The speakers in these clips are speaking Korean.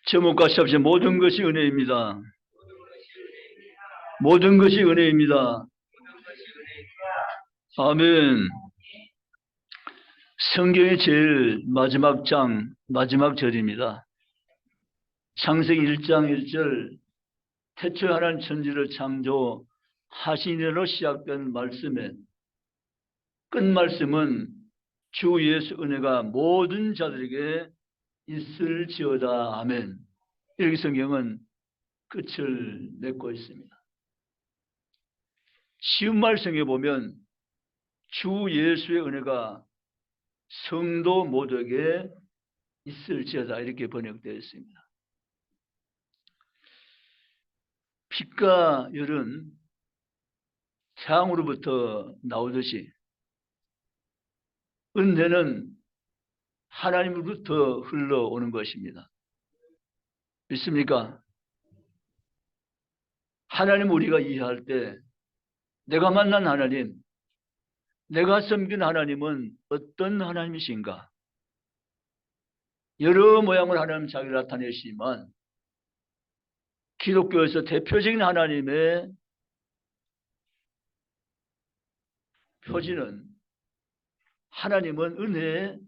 제목같이 합시다. 모든 것이 은혜입니다. 모든 것이 은혜입니다. 아멘. 성경의 제일 마지막 장, 마지막 절입니다. 창세기 1장 1절, 태초에 하나님 천지를 창조하시니로 시작된 말씀에 끝말씀은 주 예수 은혜가 모든 자들에게 있을지어다. 아멘. 이렇게 성경은 끝을 맺고 있습니다. 쉬운 말씀에 보면 주 예수의 은혜가 성도 모두에게 있을지어다 이렇게 번역되어 있습니다. 빛과 열은 태양으로부터 나오듯이 은혜는 하나님으로부터 흘러오는 것입니다. 믿습니까? 하나님 우리가 이해할 때 내가 만난 하나님, 내가 섬긴 하나님은 어떤 하나님이신가? 여러 모양으로 하나님 자기를 나타내시지만 기독교에서 대표적인 하나님의 표지는 하나님은 은혜의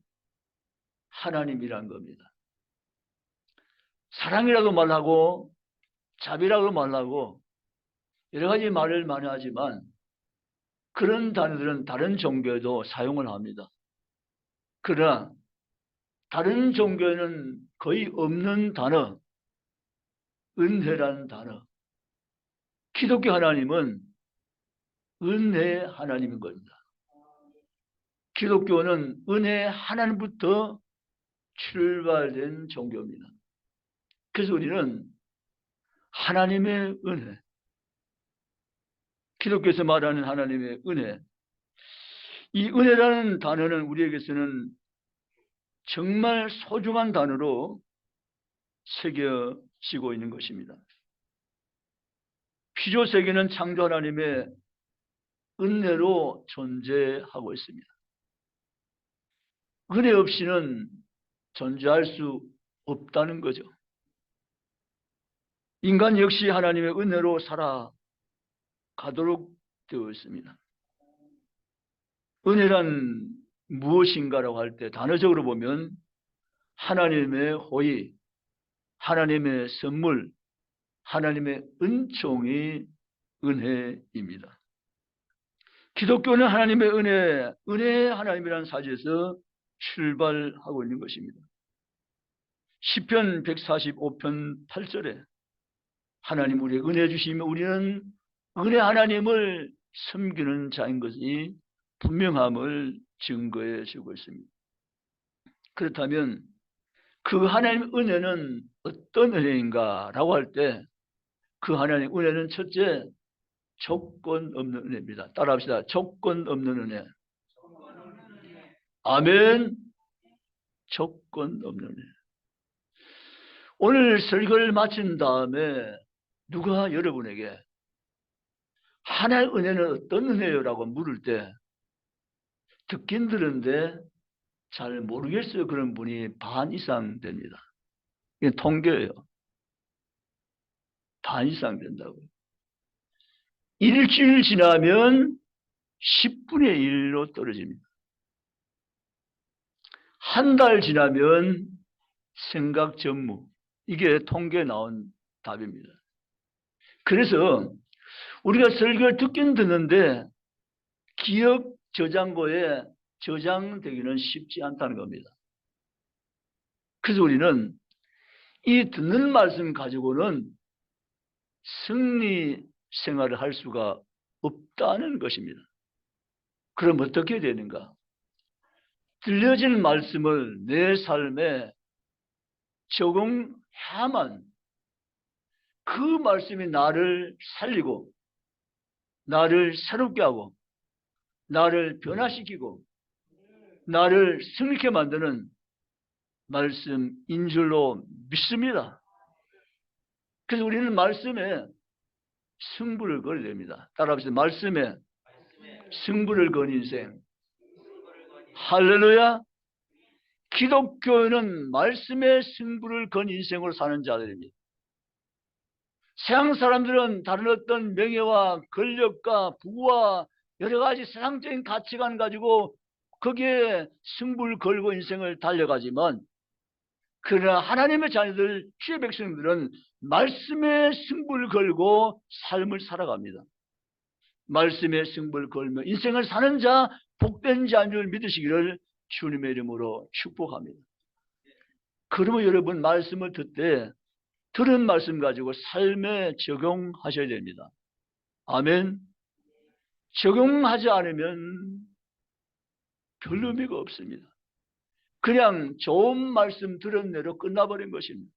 하나님이란 겁니다. 사랑이라고 말하고 자비라고 말하고 여러 가지 말을 많이 하지만 그런 단어들은 다른 종교에도 사용을 합니다. 그러나 다른 종교에는 거의 없는 단어, 은혜라는 단어. 기독교 하나님은 은혜의 하나님인 겁니다. 기독교는 은혜의 하나님부터 출발된 종교입니다. 그래서 우리는 하나님의 은혜, 기독교에서 말하는 하나님의 은혜, 이 은혜라는 단어는 우리에게서는 정말 소중한 단어로 새겨지고 있는 것입니다. 피조 세계는 창조 하나님의 은혜로 존재하고 있습니다. 은혜 없이는 존재할 수 없다는 거죠. 인간 역시 하나님의 은혜로 살아가도록 되어 있습니다. 은혜란 무엇인가라고 할 때 단어적으로 보면 하나님의 호의, 하나님의 선물, 하나님의 은총이 은혜입니다. 기독교는 하나님의 은혜의 하나님이라는 사실에서 출발하고 있는 것입니다. 시편 145편 8절에 하나님 우리에게 은혜 주시면 우리는 은혜 하나님을 섬기는 자인 것이 분명함을 증거해 주고 있습니다. 그렇다면 그 하나님의 은혜는 어떤 은혜인가라고 할 때 그 하나님의 은혜는 첫째, 조건 없는 은혜입니다. 따라합시다. 조건 없는 은혜. 아멘. 조건 없는 은혜. 오늘 설교를 마친 다음에 누가 여러분에게 하나님의 은혜는 어떤 은혜요라고 물을 때 듣긴 들은데 잘 모르겠어요. 그런 분이 반 이상 됩니다. 이게 통계예요. 반 이상 된다고요. 일주일 지나면 10분의 1로 떨어집니다. 한 달 지나면 생각 전무. 이게 통계에 나온 답입니다. 그래서 우리가 설교를 듣긴 듣는데 기억 저장고에 저장되기는 쉽지 않다는 겁니다. 그래서 우리는 이 듣는 말씀 가지고는 승리 생활을 할 수가 없다는 것입니다. 그럼 어떻게 되는가? 들려진 말씀을 내 삶에 적용해야만 그 말씀이 나를 살리고 나를 새롭게 하고 나를 변화시키고 나를 승리케 만드는 말씀인 줄로 믿습니다. 그래서 우리는 말씀에 승부를 걸어야 됩니다. 따라합시다. 말씀에 승부를 건 인생. 할렐루야. 기독교는 말씀의 승부를 건 인생으로 사는 자들입니다. 세상 사람들은 다른 어떤 명예와 권력과 부와 여러 가지 세상적인 가치관 가지고 거기에 승부를 걸고 인생을 달려가지만, 그러나 하나님의 자녀들, 주의 백성들은 말씀의 승부를 걸고 삶을 살아갑니다. 말씀의 승부를 걸며 인생을 사는 자, 복된 자인 줄 믿으시기를 주님의 이름으로 축복합니다. 그러면 여러분, 말씀을 듣되 들은 말씀 가지고 삶에 적용하셔야 됩니다. 아멘. 적용하지 않으면 별 의미가 없습니다. 그냥 좋은 말씀 들은 대로 끝나버린 것입니다.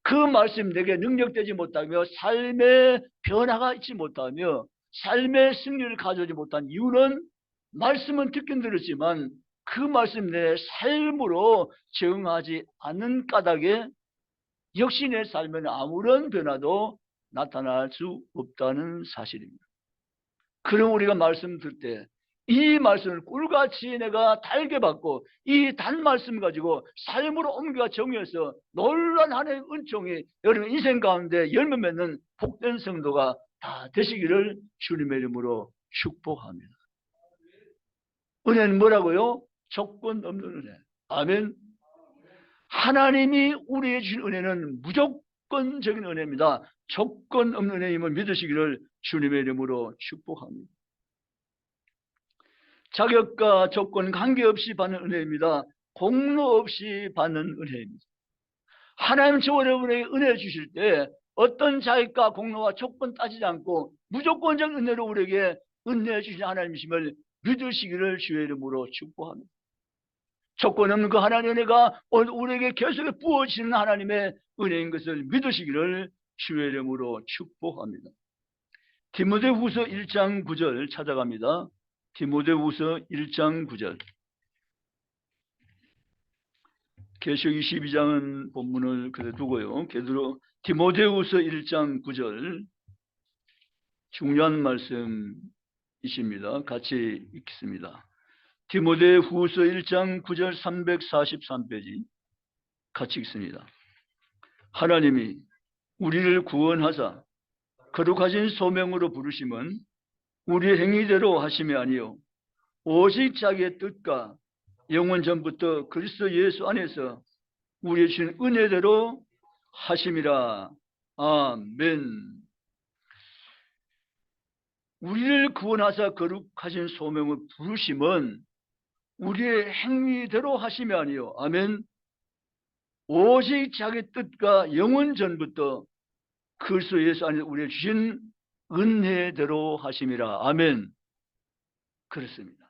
그 말씀 내게 능력되지 못하며 삶의 변화가 있지 못하며 삶의 승리를 가져오지 못한 이유는, 말씀은 듣긴 들었지만 그 말씀 내 삶으로 적용하지 않는 까닭에 역시 내 삶에는 아무런 변화도 나타날 수 없다는 사실입니다. 그럼 우리가 말씀 들 때 이 말씀을 꿀같이 내가 달게 받고 이 단 말씀 가지고 삶으로 옮겨 정의해서 놀란 하나님의 은총이 여러분 인생 가운데 열매 맺는 복된 성도가 다 되시기를 주님의 이름으로 축복합니다. 은혜는 뭐라고요? 조건 없는 은혜. 아멘. 하나님이 우리에게 주신 은혜는 무조건적인 은혜입니다. 조건 없는 은혜임을 믿으시기를 주님의 이름으로 축복합니다. 자격과 조건 관계없이 받는 은혜입니다. 공로 없이 받는 은혜입니다. 하나님 저 여러분에게 은혜 주실 때 어떤 자격과 공로와 조건 따지지 않고 무조건적 은혜로 우리에게 은혜 주신 하나님이심을 믿으시기를 주의 이름으로 축복합니다. 조건 없는 그 하나님의 은혜가 우리에게 계속 부어지는 하나님의 은혜인 것을 믿으시기를 주의 이름으로 축복합니다. 디모데후서 1장 9절 찾아갑니다. 디모데후서 1장 9절. 계시록 22장은 본문을 그래 두고요. 계시록 디모데후서 1장 9절 중요한 말씀이십니다. 같이 읽겠습니다. 디모데후서 1장 9절 343페이지 같이 읽습니다. 하나님이 우리를 구원하사 거룩하신 소명으로 부르심은 우리의 행위대로 하심이 아니요 오직 자기의 뜻과 영원 전부터 그리스도 예수 안에서 우리의 주신 은혜대로 하심이라. 아멘. 우리를 구원하사 거룩하신 소명을 부르심은 우리의 행위대로 하심이 아니요 아멘. 오직 자기 뜻과 영원 전부터 그리스도 예수 안에서 우리의 주신 은혜대로 하심이라. 아멘. 그렇습니다.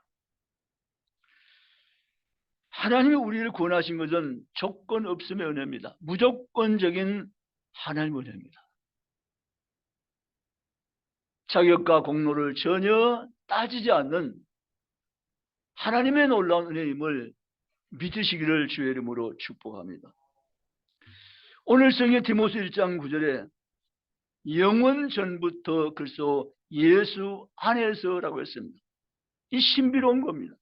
하나님이 우리를 구원하신 것은 조건 없음의 은혜입니다. 무조건적인 하나님의 은혜입니다. 자격과 공로를 전혀 따지지 않는 하나님의 놀라운 은혜임을 믿으시기를 주의 이름으로 축복합니다. 오늘 성경 디모스 1장 9절에 영원 전부터 그리스도 예수 안에서라고 했습니다. 이 신비로운 겁니다.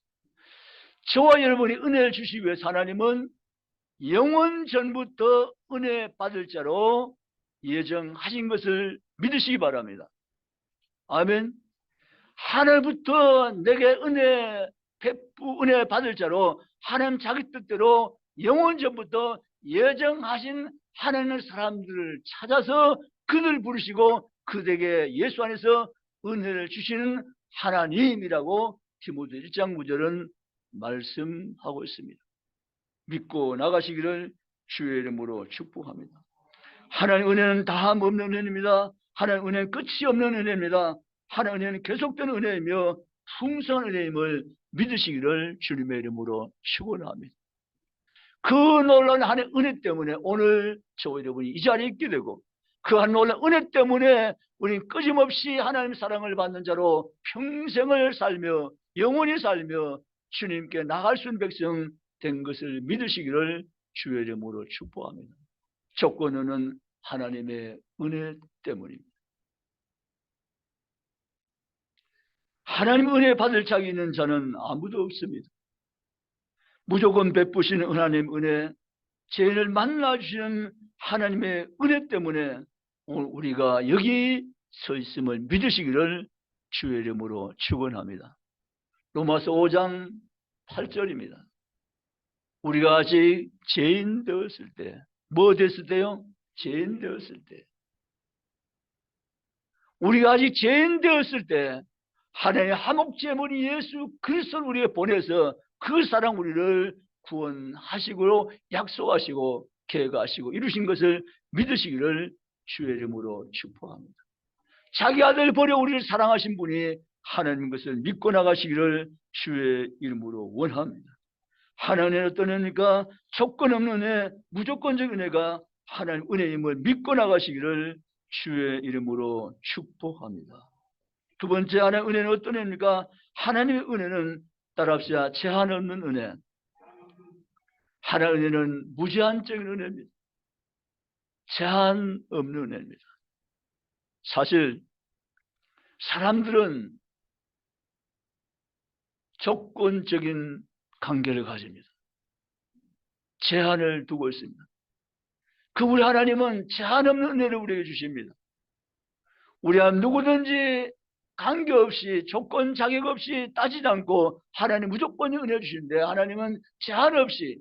저와 여러분이 은혜를 주시기 위해서 하나님은 영원 전부터 은혜 받을 자로 예정하신 것을 믿으시기 바랍니다. 아멘. 하늘부터 내게 은혜 받을 자로 하나님 자기 뜻대로 영원 전부터 예정하신 하나님의 사람들을 찾아서 그들을 부르시고 그들에게 예수 안에서 은혜를 주시는 하나님이라고 디모데 1장 9절은 말씀하고 있습니다. 믿고 나가시기를 주의 이름으로 축복합니다. 하나님의 은혜는 다함 없는 은혜입니다. 하나님의 은혜는 끝이 없는 은혜입니다. 하나님의 은혜는 계속되는 은혜이며 풍성한 은혜임을 믿으시기를 주님의 이름으로 축원합니다. 그 놀라운 하나님의 은혜 때문에 오늘 저와 여러분이 이 자리에 있게 되고, 그 놀라운 은혜 때문에 우리는 끊임없이 하나님의 사랑을 받는 자로 평생을 살며 영원히 살며 주님께 나갈 수 있는 백성 된 것을 믿으시기를 주의 이름으로 축복합니다. 조건은 하나님의 은혜 때문입니다. 하나님 은혜 받을 자격이 있는 자는 아무도 없습니다. 무조건 베푸시는 하나님 은혜, 죄인을 만나주시는 하나님의 은혜 때문에 오늘 우리가 여기 서 있음을 믿으시기를 주의 이름으로 축원합니다. 로마서 5장 8절입니다. 우리가 아직 죄인 되었을 때, 뭐 됐을 때요? 죄인 되었을 때. 우리가 아직 죄인 되었을 때 하나님의 화목제물이 예수 그리스도를 우리에게 보내서 그 사랑 우리를 구원하시고 약속하시고 계획하시고 이루신 것을 믿으시기를 주의 이름으로 축복합니다. 자기 아들 버려 우리를 사랑하신 분이 하나님 것을 믿고 나가시기를 주의 이름으로 원합니다. 하나님의 어떤 은혜가 조건 없는 은혜, 무조건적 은혜가 하나님 은혜임을 믿고 나가시기를 주의 이름으로 축복합니다. 두 번째 하나님의 은혜는 어떤 은혜입니까? 하나님의 은혜는 따라합시다. 제한 없는 은혜. 하나님의 은혜는 무제한적인 은혜입니다. 제한 없는 은혜입니다. 사실 사람들은 조건적인 관계를 가집니다. 제한을 두고 있습니다. 그 우리 하나님은 제한 없는 은혜를 우리에게 주십니다. 우리가 누구든지 관계없이 조건 자격 없이 따지지 않고 하나님 무조건 은혜 주시는데 하나님은 제한 없이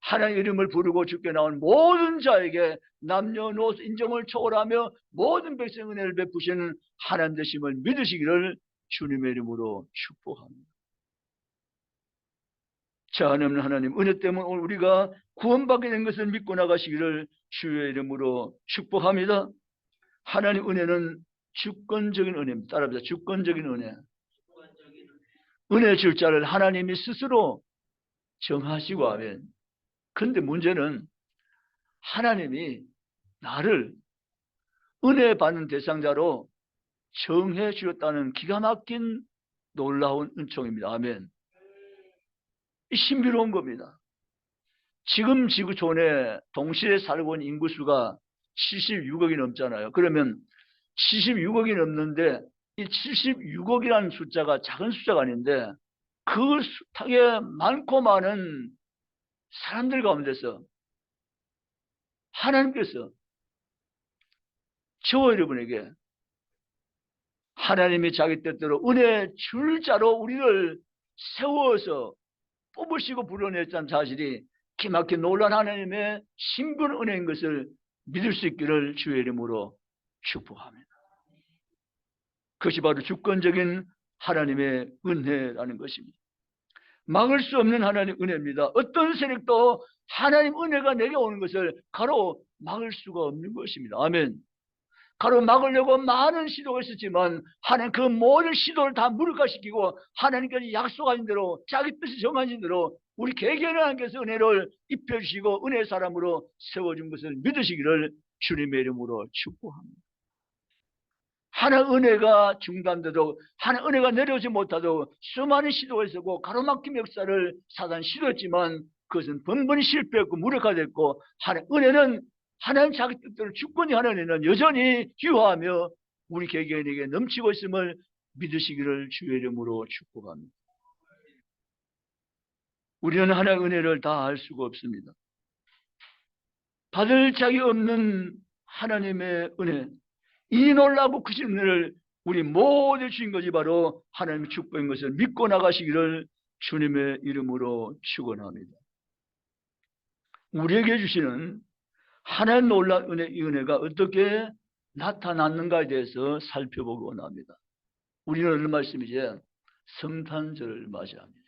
하나님의 이름을 부르고 주께 나온 모든 자에게 남녀노소 인종을 초월하며 모든 백성 은혜를 베푸시는 하나님 되심을 믿으시기를 주님의 이름으로 축복합니다. 제한 없는 하나님 은혜 때문에 오늘 우리가 구원받게 된 것을 믿고 나가시기를 주의 이름으로 축복합니다. 하나님 은혜는 주권적인 은혜입니다. 따라합니다. 주권적인 은혜. 은혜 줄 자를 하나님이 스스로 정하시고 하면, 그런데 문제는 하나님이 나를 은혜 받는 대상자로 정해 주었다는 기가 막힌 놀라운 은총입니다. 아멘. 신비로운 겁니다. 지금 지구촌에 동시에 살고 있는 인구수가 76억이 넘잖아요. 그러면 76억이 넘는데 이 76억이라는 숫자가 작은 숫자가 아닌데 그 숱하게 많고 많은 사람들 가운데서 하나님께서 저와 여러분에게 하나님이 자기 뜻대로 은혜 줄 자로 우리를 세워서 뽑으시고 불러냈다는 사실이 기막힌 놀란 하나님의 신분 은혜인 것을 믿을 수 있기를 주의 이름으로 축복합니다. 그것이 바로 주권적인 하나님의 은혜라는 것입니다. 막을 수 없는 하나님의 은혜입니다. 어떤 세력도 하나님 은혜가 내게 오는 것을 가로막을 수가 없는 것입니다. 아멘. 가로막으려고 많은 시도가 있었지만 하나님 그 모든 시도를 다 무력화시키고 하나님께서 약속하신 대로 자기 뜻이 정하신 대로 우리 개개인 하나님께서 은혜를 입혀주시고 은혜의 사람으로 세워준 것을 믿으시기를 주님의 이름으로 축복합니다. 하나님 은혜가 중단되도 하나님 은혜가 내려오지 못하도 수많은 시도가 있었고 가로막힘 역사를 사단 시도했지만 그것은 번번이 실패했고 무력화됐고 하나님 은혜는 하나님 자기 뜻대로 주권이 하나님은 여전히 기여하며 우리 개개인에게 넘치고 있음을 믿으시기를 주의 이름으로 축복합니다. 우리는 하나님의 은혜를 다 알 수가 없습니다. 받을 자격이 없는 하나님의 은혜, 이 놀라고 크신 은혜를 우리 모두 주신 것이 바로 하나님의 축복인 것을 믿고 나가시기를 주님의 이름으로 축원합니다. 우리에게 주시는 하나님 놀라운 은혜, 이 은혜가 어떻게 나타났는가에 대해서 살펴보고 원합니다. 우리는 어느 말씀이죠? 성탄절을 맞이합니다.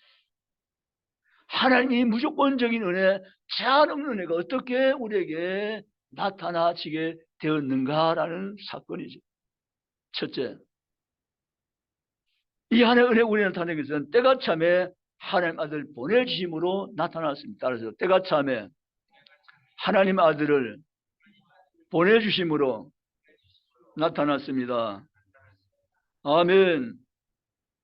하나님이 무조건적인 은혜, 제한 없는 은혜가 어떻게 우리에게 나타나지게 되었는가라는 사건이죠. 첫째, 이 하나님의 은혜 우리에 나타나는 것은 때가 참에 하나님 아들 보내주심으로 나타났습니다. 따라서 때가 참에 하나님 아들을 보내주심으로 나타났습니다. 아멘.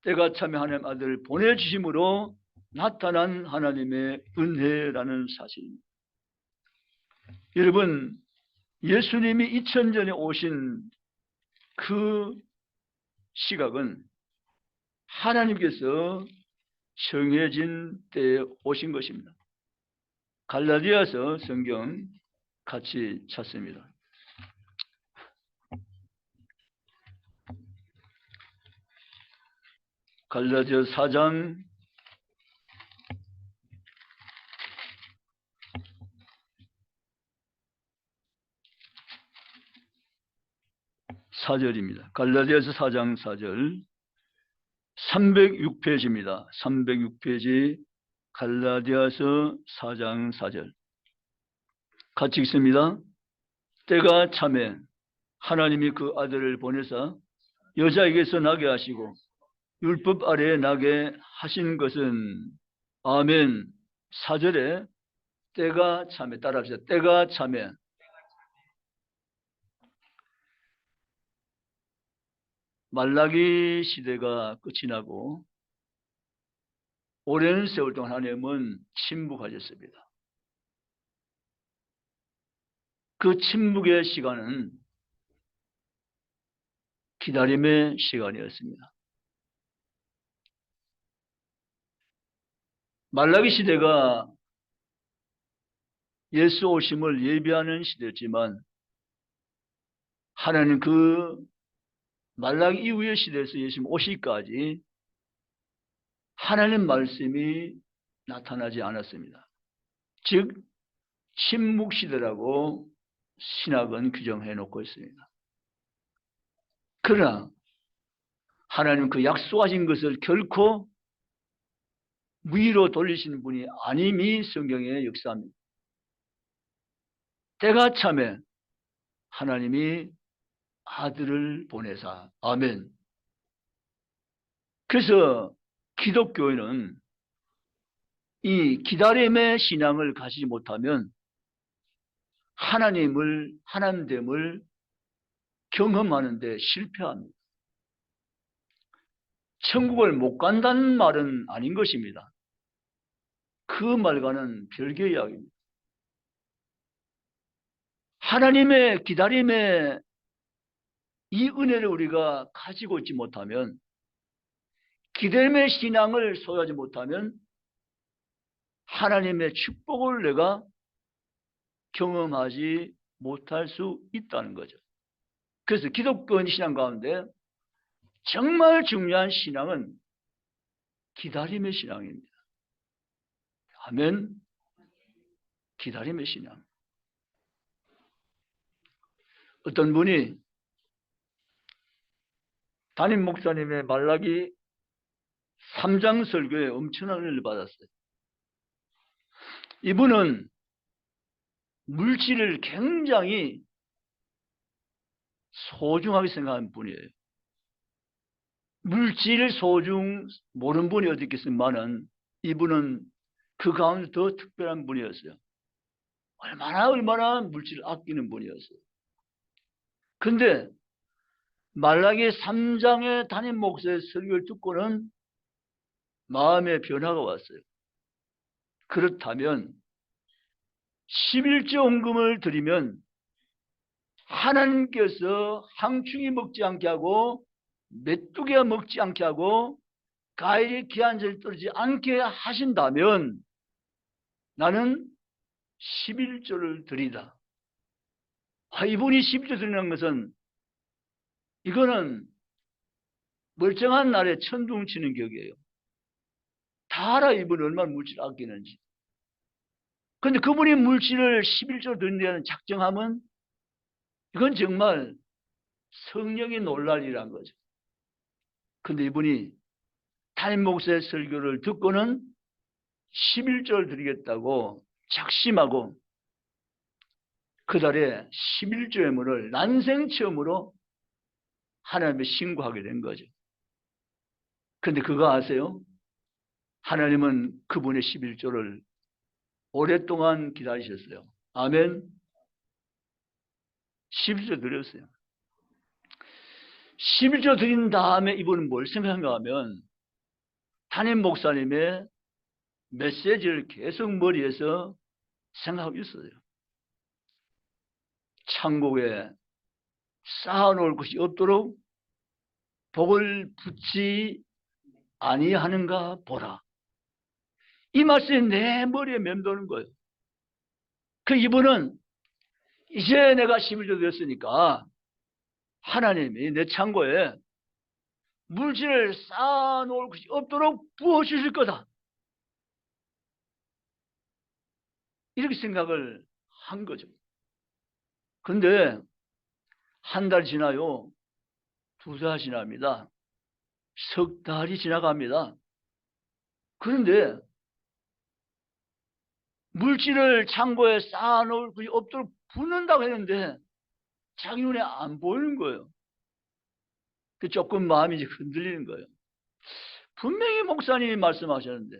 때가 참에 하나님 아들을 보내주심으로 나타난 하나님의 은혜라는 사실입니다. 여러분, 예수님이 2000전에 오신 그 시각은 하나님께서 정해진 때에 오신 것입니다. 갈라디아서 성경 같이 찾습니다. 갈라디아 4장 4절입니다. 갈라디아서 4장 4절 306페이지입니다. 306페이지 갈라디아서 4장 4절 같이 읽습니다. 때가 차면 하나님이 그 아들을 보내사 여자에게서 나게 하시고 율법 아래에 나게 하신 것은 아멘. 4절에 때가 차면 따라합시다. 때가 차면 말라기 시대가 끝이 나고 오랜 세월 동안 하나님은 침묵하셨습니다. 그 침묵의 시간은 기다림의 시간이었습니다. 말라기 시대가 예수 오심을 예비하는 시대였지만 하나님 그 말라기 이후의 시대에서 예수님 오시기까지 하나님 말씀이 나타나지 않았습니다. 즉 침묵 시대라고 신학은 규정해 놓고 있습니다. 그러나 하나님 그 약속하신 것을 결코 무의로 돌리시는 분이 아님이 성경의 역사입니다. 때가 차면 하나님이 아들을 보내사 아멘. 그래서 기독교인은 이 기다림의 신앙을 가지지 못하면 하나님됨을 경험하는 데 실패합니다. 천국을 못 간다는 말은 아닌 것입니다. 그 말과는 별개의 이야기입니다. 하나님의 기다림의 이 은혜를 우리가 가지고 있지 못하면, 기다림의 신앙을 소유하지 못하면 하나님의 축복을 내가 경험하지 못할 수 있다는 거죠. 그래서 기독교 신앙 가운데 정말 중요한 신앙은 기다림의 신앙입니다. 아멘. 기다림의 신앙. 어떤 분이 담임 목사님의 말라기 3장 설교에 엄청난 은혜를 받았어요. 이분은 물질을 굉장히 소중하게 생각하는 분이에요. 물질 소중 모르는 분이 어디 있겠습니까만 이분은 그 가운데 더 특별한 분이었어요. 얼마나 물질을 아끼는 분이었어요. 근데 말라기 3장의 담임 목사의 설교를 듣고는 마음의 변화가 왔어요. 그렇다면 11조 헌금을 드리면 하나님께서 항충이 먹지 않게 하고 메뚜기가 먹지 않게 하고 과일이 기한절이 떨어지지 않게 하신다면 나는 11조를 드리다. 이분이 11조 드리는 것은 이거는 멀쩡한 날에 천둥 치는 격이에요. 다 알아 이분이 얼마나 물질을 아끼는지. 그런데 그분이 물질을 11조 드린다는 작정하면 이건 정말 성령이 놀랄 일이란 거죠. 그런데 이분이 담임 목사의 설교를 듣고는 11조를 드리겠다고 작심하고 그달에 11조의 문을 난생 처음으로 하나님께 신고하게 된 거죠. 그런데 그거 아세요? 하나님은 그분의 11조를 오랫동안 기다리셨어요. 아멘. 11조 드렸어요. 11조 드린 다음에 이분은 뭘 생각한가 하면 담임 목사님의 메시지를 계속 머리에서 생각하고 있어요. 천국에 쌓아놓을 것이 없도록 복을 붙지 아니하는가 보라. 이 말씀이 내 머리에 맴도는 거예요. 이분은 이제 내가 11조 되었으니까 하나님이 내 창고에 물질을 쌓아놓을 것이 없도록 부어주실 거다. 이렇게 생각을 한 거죠. 그런데 한 달 지나요. 2달 지납니다. 3달이 지나갑니다. 그런데 물질을 창고에 쌓아놓을 것이 없도록 붓는다고 했는데 자기 눈에 안 보이는 거예요. 조금 마음이 이제 흔들리는 거예요. 분명히 목사님이 말씀하셨는데,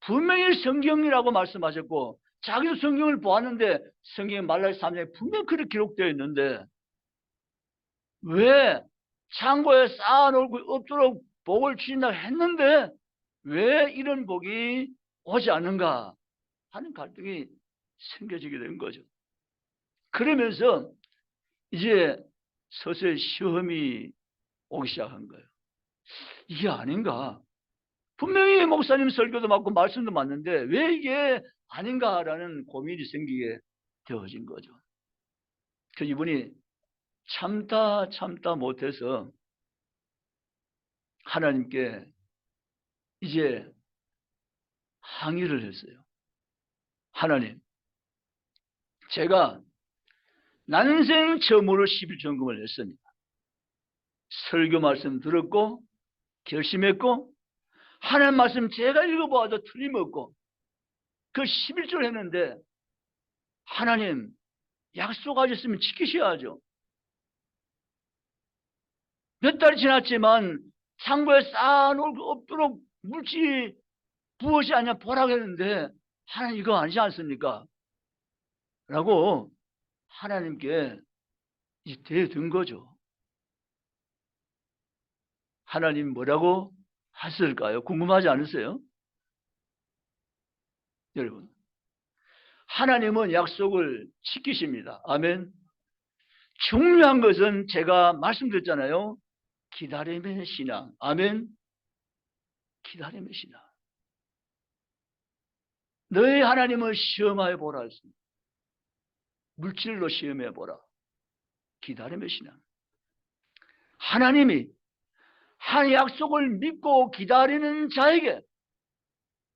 분명히 성경이라고 말씀하셨고, 자기도 성경을 보았는데 성경 말라기 3장에 분명히 그렇게 기록되어 있는데 왜 창고에 쌓아놓을 것 없도록 복을 주신다고 했는데 왜 이런 복이 오지 않는가 하는 갈등이 생겨지게 된 거죠. 그러면서 이제 서서히 시험이 오기 시작한 거예요. 이게 아닌가? 분명히 목사님 설교도 맞고 말씀도 맞는데 왜 이게 아닌가라는 고민이 생기게 되어진 거죠. 그래서 이분이 참다 못해서 하나님께 이제 항의를 했어요. 하나님, 제가 난생 처음으로 11조금을 냈습니다. 설교 말씀 들었고 결심했고 하나님 말씀 제가 읽어보아도 틀림없고 그 11조를 했는데 하나님 약속하셨으면 지키셔야죠. 몇 달이 지났지만 창고에 쌓아놓을 수 없도록 물질이 무엇이 아니냐 보라고 했는데 하나님 이거 아니지 않습니까? 라고 하나님께 이제 대든 거죠. 하나님 뭐라고 하실까요? 궁금하지 않으세요? 여러분, 하나님은 약속을 지키십니다. 아멘. 중요한 것은 제가 말씀드렸잖아요. 기다림의 신앙. 아멘. 기다림의 신앙. 너희 하나님을 시험하여 보라 했습니다. 물질로 시험해 보라. 기다림의 신앙. 하나님이 한 약속을 믿고 기다리는 자에게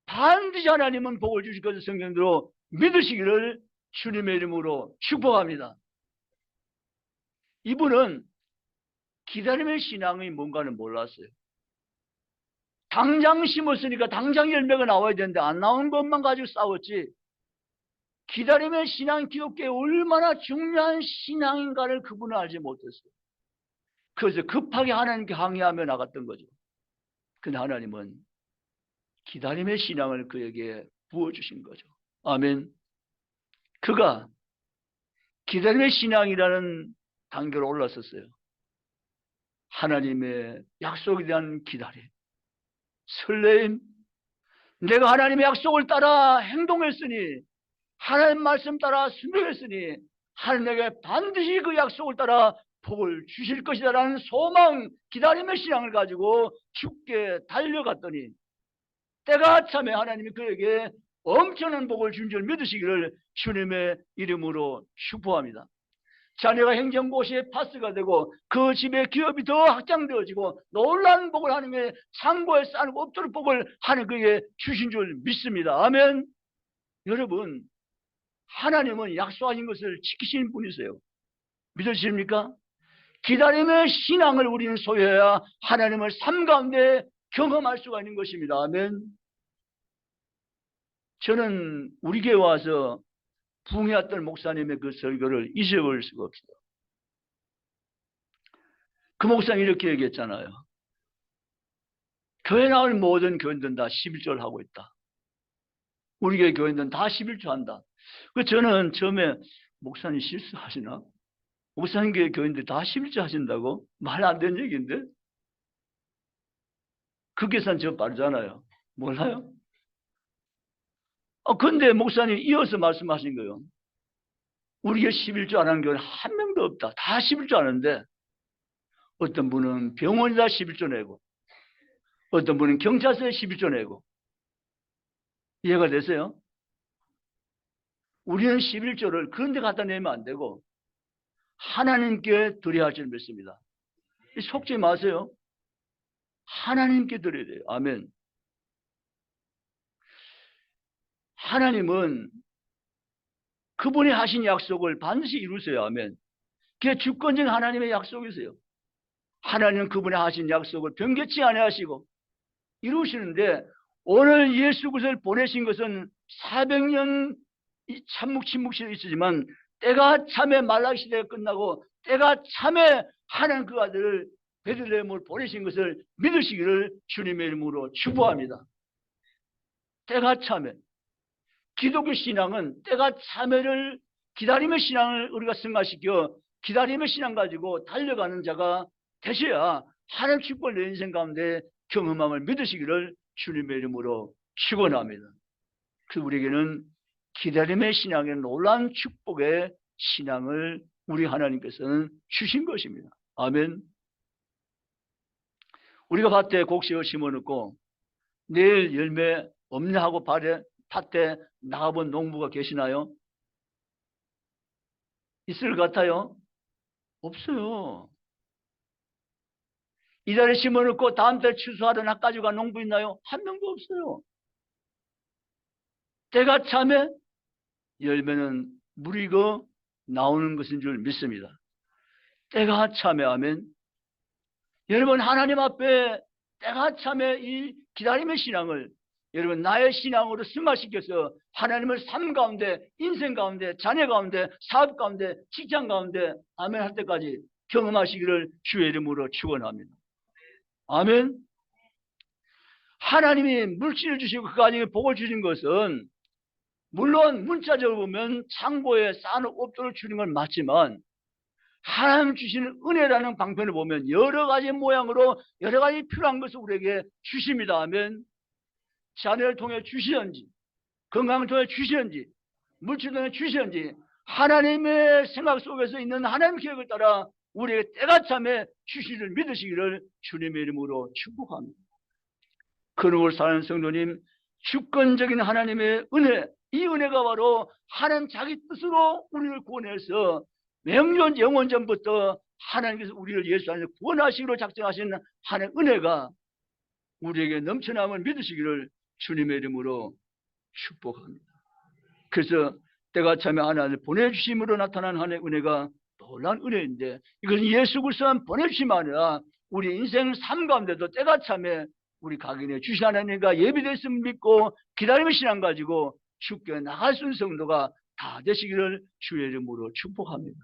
반드시 하나님은 복을 주실 것을 성경대로 믿으시기를 주님의 이름으로 축복합니다. 이분은 기다림의 신앙이 뭔가는 몰랐어요. 당장 심었으니까 당장 열매가 나와야 되는데 안 나온 것만 가지고 싸웠지 기다림의 신앙 기독교에 얼마나 중요한 신앙인가를 그분은 알지 못했어요. 그래서 급하게 하나님께 항의하며 나갔던 거죠. 근데 하나님은 기다림의 신앙을 그에게 부어주신 거죠. 아멘. 그가 기다림의 신앙이라는 단계로 올랐었어요. 하나님의 약속에 대한 기다림, 설레임. 내가 하나님의 약속을 따라 행동했으니 하나님 말씀 따라 순종했으니 하나님에게 반드시 그 약속을 따라 복을 주실 것이다 라는 소망, 기다림의 신앙을 가지고 죽게 달려갔더니 때가 참에 하나님이 그에게 엄청난 복을 준 줄 믿으시기를 주님의 이름으로 축복합니다. 자녀가 행정고시에 파스가 되고 그 집의 기업이 더 확장되어지고 놀라운 복을 하나님의 창고에 쌓는 없도록 복을 하나님께 주신 줄 믿습니다. 아멘. 여러분, 하나님은 약속하신 것을 지키시는 분이세요. 믿으십니까? 기다림의 신앙을 우리는 소유해야 하나님을 삶 가운데 경험할 수가 있는 것입니다. 아멘. 저는 우리 교회 와서 부흥회했던 목사님의 그 설교를 잊어버릴 수가 없어요. 그 목사님이 이렇게 얘기했잖아요. 교회 나올 모든 교인들은 다 11조를 하고 있다. 우리 교회 교인들은 다 11조 한다. 저는 처음에 목사님 실수하시나? 목사님 교회 교인들 다 11조 하신다고? 말 안 되는 얘기인데? 그 계산 저 빠르잖아요. 몰라요? 근데 목사님 이어서 말씀하신 거예요. 우리가 11조 안 하는 교회는 한 명도 없다. 다 11조 하는데 어떤 분은 병원에다 11조 내고 어떤 분은 경찰서에 11조 내고 이해가 되세요? 우리는 11조를 그런데 갖다 내면 안 되고 하나님께 드려야 할 줄 믿습니다. 속지 마세요. 하나님께 드려야 돼요. 아멘. 하나님은 그분이 하신 약속을 반드시 이루세요. 아멘. 그게 주권적인 하나님의 약속이세요. 하나님은 그분이 하신 약속을 변개치 아니하시고 이루시는데 오늘 예수 그리스도를 보내신 것은 400년 참묵 침묵 시대에 있었지만 때가 참에 말라기 시대가 끝나고 때가 참에 하나님 그 아들을 베들레헴을 보내신 것을 믿으시기를 주님의 이름으로 축복합니다. 때가 참에 기독교 신앙은 때가 참회를 기다림의 신앙을 우리가 승화시켜 기다림의 신앙 가지고 달려가는 자가 되셔야 하나님 축복을 내 인생 가운데 경험함을 믿으시기를 주님의 이름으로 축원합니다. 그 우리에게는 기다림의 신앙의 놀라운 축복의 신앙을 우리 하나님께서는 주신 것입니다. 아멘. 우리가 밭에 곡식을 심어놓고 내일 열매 없나 하고 밭에 나가본 농부가 계시나요? 있을 것 같아요? 없어요. 이달에 심어놓고 다음 달 추수하러 낚아지고 간 농부 있나요? 한 명도 없어요. 때가 참에 열매는 무리고 나오는 것인 줄 믿습니다. 때가 참에 아멘. 여러분 하나님 앞에 때가 참에 이 기다림의 신앙을 여러분 나의 신앙으로 승화시켜서 하나님을 삶 가운데 인생 가운데 자녀 가운데 사업 가운데 직장 가운데 아멘 할 때까지 경험하시기를 주의 이름으로 축원합니다. 아멘. 하나님이 물질을 주시고 그 가정에 복을 주신 것은 물론 문자적으로 보면 창고에 쌓아놓은 옵도를 주는 건 맞지만 하나님 주시는 은혜라는 방편을 보면 여러 가지 모양으로 여러 가지 필요한 것을 우리에게 주십니다. 아멘. 자녀를 통해 주시는지 건강을 통해 주시는지 물질을 통해 주시는지 하나님의 생각 속에서 있는 하나님의 계획을 따라 우리에게 때가 참에 주시를 믿으시기를 주님의 이름으로 축복합니다. 그룹을 사는 성도님 주권적인 하나님의 은혜 이 은혜가 바로 하나님 자기 뜻으로 우리를 구원해서 영원전부터 하나님께서 우리를 예수 안에서 구원하시기로 작정하신 하나님의 은혜가 우리에게 넘쳐남을 믿으시기를 주님의 이름으로 축복합니다. 그래서 때가 참에 하나님을 보내주심으로 나타난 하나님의 은혜가 놀라운 은혜인데 이것은 예수 그리스도만 보내주심이 아니라 우리 인생 삶 가운데도 때가 참에 우리 각인에 주신 하나님과 예비됐음을 믿고 기다림의 신앙 가지고 주께 나갈 수 있는 성도가 다 되시기를 주의 이름으로 축복합니다.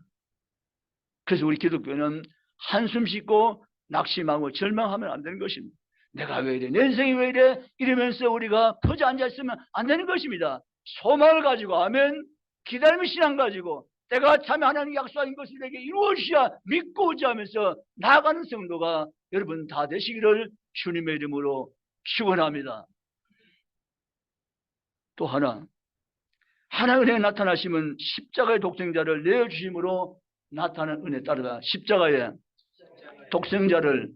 그래서 우리 기독교는 한숨 쉬고 낙심하고 절망하면 안 되는 것입니다. 내가 왜 이래? 내 인생이 왜 이래? 이러면서 우리가 퍼져 앉아있으면 안 되는 것입니다. 소망을 가지고 아멘 기다림의 신앙 가지고 때가 참에 하나님 약속하신 것을 내게 이루어주셔야 믿고 의지하면서 나아가는 성도가 여러분 다 되시기를 주님의 이름으로 축원합니다. 또 하나님의 은혜에 나타나시면 십자가의 독생자를 내어주심으로 나타나는 은혜 따르다 십자가의 독생자를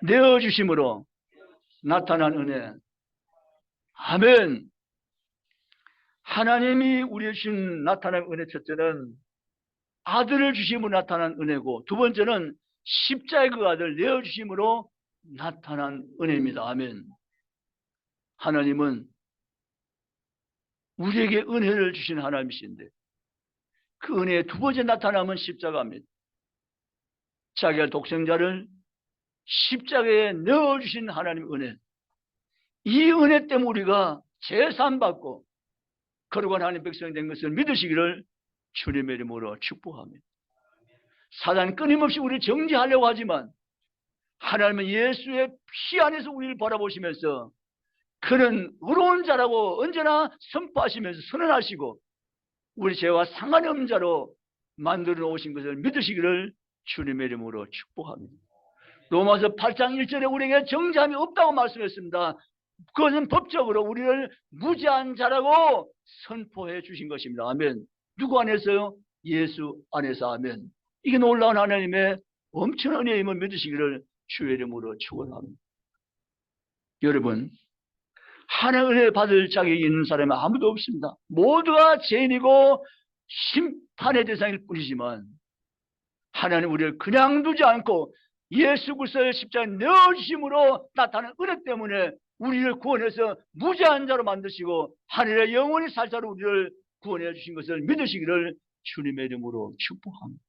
내어주심으로 나타난 은혜. 아멘. 하나님이 우리에게 주신 나타난 은혜 첫째는 아들을 주심으로 나타난 은혜고 두 번째는 십자가의 그 아들 내어주심으로 나타난 은혜입니다. 아멘. 하나님은 우리에게 은혜를 주신 하나님이신데 그 은혜의 두 번째 나타남은 십자가입니다. 자기의 독생자를 십자가에 넣어주신 하나님의 은혜. 이 은혜 때문에 우리가 제사함받고 거룩한 하나님 백성이 된 것을 믿으시기를 주님의 이름으로 축복합니다. 사단은 끊임없이 우리를 정죄하려고 하지만 하나님은 예수의 피 안에서 우리를 바라보시면서 그는 의로운 자라고 언제나 선포하시면서 선언하시고 우리 죄와 상관이 없는 자로 만들어 놓으신 것을 믿으시기를 주님의 이름으로 축복합니다. 로마서 8장 1절에 우리에게 정죄함이 없다고 말씀했습니다. 그것은 법적으로 우리를 무죄한 자라고 선포해 주신 것입니다. 아멘. 누구 안에서요? 예수 안에서. 아멘. 이게 놀라운 하나님의 엄청난 은혜임을 믿으시기를 주의 이름으로 축원합니다. 여러분 하나님의 은혜 받을 자격이 있는 사람은 아무도 없습니다. 모두가 죄인이고 심판의 대상일 뿐이지만 하나님 우리를 그냥 두지 않고 예수 그리스도의 십자가에 내어주심으로 나타난 은혜 때문에 우리를 구원해서 무죄한 자로 만드시고 하늘의 영원히 살 자로 우리를 구원해 주신 것을 믿으시기를 주님의 이름으로 축복합니다.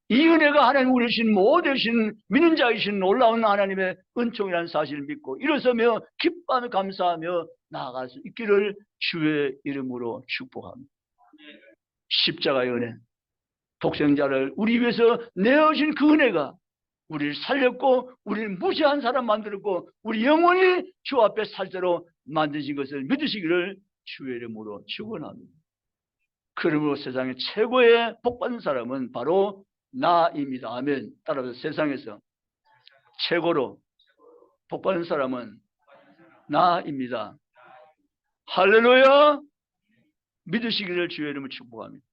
이 은혜가 하나님 우리신 모두신 믿는 자이신 놀라운 하나님의 은총이라는 사실을 믿고 일어서며 기뻐하며 감사하며 나아갈 수 있기를 주의 이름으로 축복합니다. 십자가의 은혜, 독생자를 우리 위해서 내어준 그 은혜가 우리를 살렸고 우리를 무시한 사람 만들었고 우리 영원히 주 앞에 살자로 만드신 것을 믿으시기를 주의 이름으로 축원합니다. 그러므로 세상에 최고의 복받은 사람은 바로 나입니다. 아멘. 따라서 세상에서 최고로 복받은 사람은 나입니다. 할렐루야. 믿으시기를 주의 이름으로 축복합니다.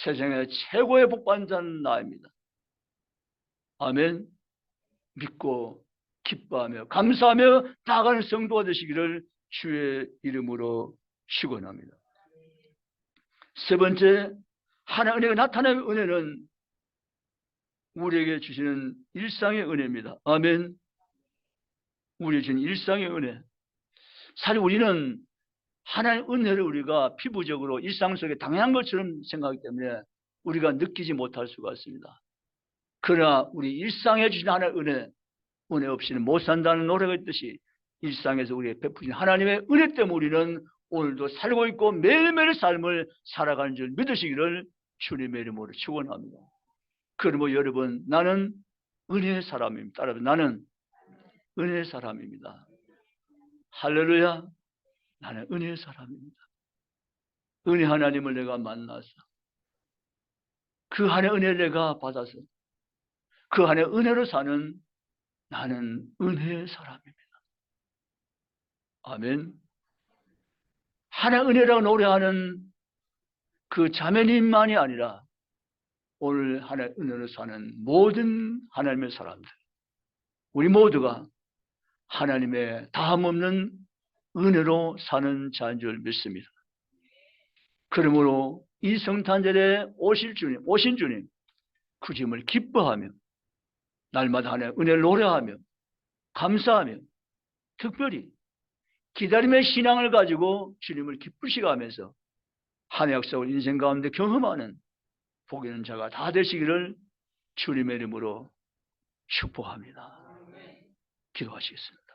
세상에 최고의 복받은 자는 나입니다. 아멘. 믿고 기뻐하며 감사하며 나아가는 성도가 되시기를 주의 이름으로 축원합니다. 세 번째, 하나님의 은혜가 나타나는 은혜는 우리에게 주시는 일상의 은혜입니다. 아멘. 우리에게 주시는 일상의 은혜. 사실 우리는 하나님의 은혜를 우리가 피부적으로 일상 속에 당연한 것처럼 생각하기 때문에 우리가 느끼지 못할 수가 있습니다. 그러나 우리 일상에 주신 하나님의 은혜 없이는 못 산다는 노래가 있듯이 일상에서 우리에게 베푸신 하나님의 은혜 때문에 우리는 오늘도 살고 있고 매일매일 삶을 살아가는 줄 믿으시기를 주님의 이름으로 축원합니다. 그러므로 여러분, 나는 은혜의 사람입니다. 따라서 나는 은혜의 사람입니다. 할렐루야. 나는 은혜의 사람입니다. 은혜 하나님을 내가 만나서 그 하나님의 은혜를 내가 받아서 그 하나님의 은혜로 사는 나는 은혜의 사람입니다. 아멘. 하나님의 은혜라고 노래하는 그 자매님만이 아니라 오늘 하나님의 은혜로 사는 모든 하나님의 사람들, 우리 모두가 하나님의 다함없는 은혜로 사는 자인 줄 믿습니다. 그러므로 이 성탄절에 오신 주님, 그 주님을 기뻐하며 날마다 하나님의 은혜를 노래하며 감사하며 특별히 기다림의 신앙을 가지고 주님을 기쁘시게 하면서 한 해 역사를 인생 가운데 경험하는 복 있는 자가 다 되시기를 주님의 이름으로 축복합니다. 기도하시겠습니다.